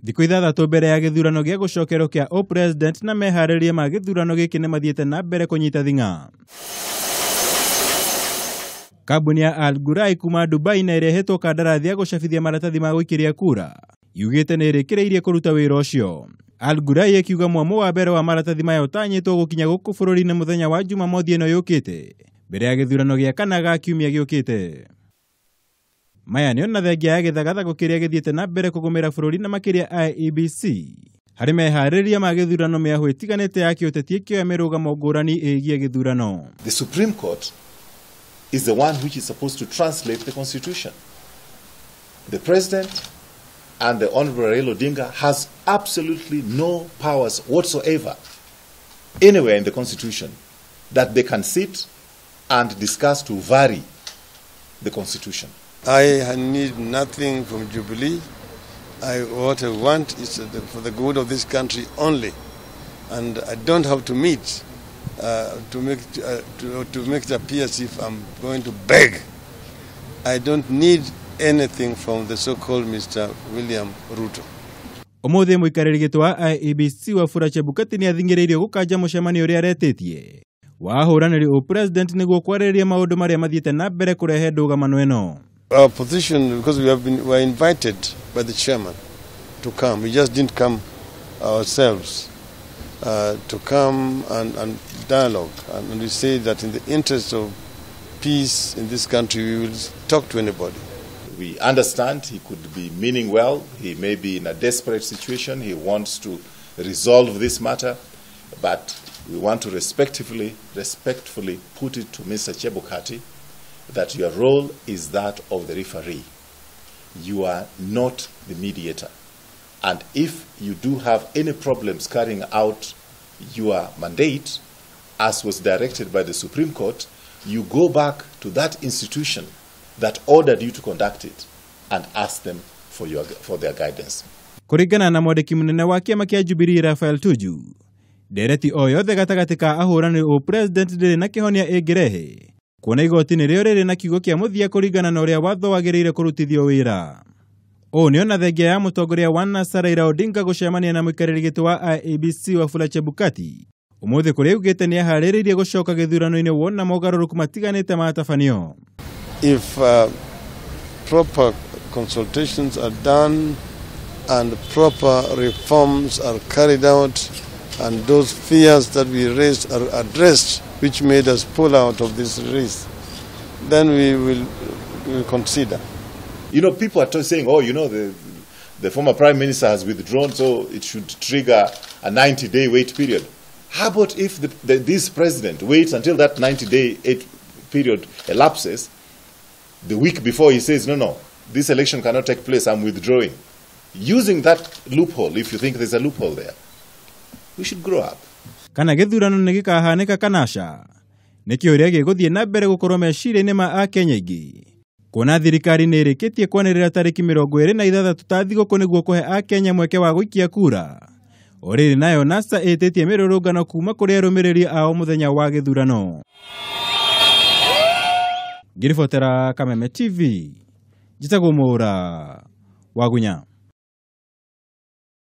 Thikũ ithathatũ mbere ya gĩthurano gĩa gũcokerwo kĩa president na meharĩria ma gĩthurano gĩkĩ nĩ mathiĩte na mbere kũnyita thing'a. Kambuni ya Al Ghurair kuma Dubai na ĩrehetwo kandarathi ya gũcabithia maratathi ma gũikĩria kura yugĩte nĩ ĩrĩkĩrĩirie kũruta wĩra ũcio. Al Ghurair ĩkiuga mwamũ wa mbere wa maratathi maya ũtanyĩtwo gũkinya gũkũ bũrũri-inĩ mũthenya wa Jumamothi ĩno yũkĩte mbere ya gĩthurano gĩa kana ga kiumia gĩũkĩte. Maya nĩ ona thengia ya gĩthagathago kĩrĩa gĩthiĩte na mbere kũgũmĩra bũrũri na makĩria IEBC harĩ meharĩria ma gĩthurano mĩahũ ĩtiganĩte ya kĩũteti ĩkĩoya mĩrũgamo ngũrani ĩgiĩ gĩthurano. The Supreme Court is the one which is supposed to translate the Constitution. The President and the Honorable Raila Odinga has absolutely no powers whatsoever anywhere in the Constitution that they can sit and discuss to vary the Constitution. I need nothing from Jubilee. What I want is for the good of this country only, and I don't have to meet to make it appear as if I'm going to beg. I don't need anything from the so-called Mr. William Ruto. Ũmũthĩ mũikarĩri gĩtĩ wa IEBC Wafula Chebukati nĩ athing'ĩrĩirio gũkanja mũcemanio ũrĩa aretĩtie wa ahũranĩri president nĩguo kwarĩrĩria maũndũ marĩa mathiĩte na mbere kũrehe ndũgamano ĩno. Our position, because we were invited by the chairman to come. We just didn't come ourselves to come and dialogue. And we say that in the interest of peace in this country, we will talk to anybody. We understand he could be meaning well. He may be in a desperate situation. He wants to resolve this matter. But we want to respectfully put it to Mr. Chebukati that your role is that of the referee. You are not the mediator. And if you do have any problems carrying out your mandate, as was directed by the Supreme Court, you go back to that institution that ordered you to conduct it and ask them for their guidance. Kũringana na mwandĩki mũnene wa kĩama kĩa Jubilee Raphael Tuju, ndereti o yothe gatagatĩ ka ahũranĩri president ndĩrĩ na kĩhonia ĩngĩrehe kuona igoti nĩrĩo rĩrĩ na kiugo kĩa mũthia kũringana na ũrĩa watho wagĩrĩire kũrutithio wĩra. Ũũ nĩ ona thengia ya mũtongoria wa NASA Raila Odinga gũcemania na mũikarĩri gĩtĩ wa IEBC Wafula Chebukati ũmũthĩ kũrĩa augĩte nĩ aharĩrĩirie gũcoka gĩthurano-inĩ wona mogarũrũku matiganĩte ma tabanio. If proper consultations are done and proper reforms are carried out and those fears that we raised are addressed, which made us pull out of this race, then we will consider. You know, people are saying, oh, you know, the former Prime Minister has withdrawn, so it should trigger a 90-day wait period. How about if this president waits until that 90-day period elapses, the week before he says, no, this election cannot take place, I'm withdrawing. Using that loophole, if you think there's a loophole there, we should grow up. Kana gĩthurano nĩ gĩkahanĩka kanasha nĩ kĩũria gĩgũthiĩ na mbere gũkorwo meciria-inĩ ma Akenya aingĩ kuona thirikari nĩ ĩrĩkĩtie kwanĩrĩra tarĩki 26 ta thigũkũ nĩguo kũhe Akenya mweke wa gũikia kura o rĩrĩ nayo NASA ĩtĩtie mĩrũrũngano kuma kũrĩ arũmĩrĩri ao mũthenya wa gĩthurano. Ngiribotera Kameme TV njĩtagwo Mũra Wagunya.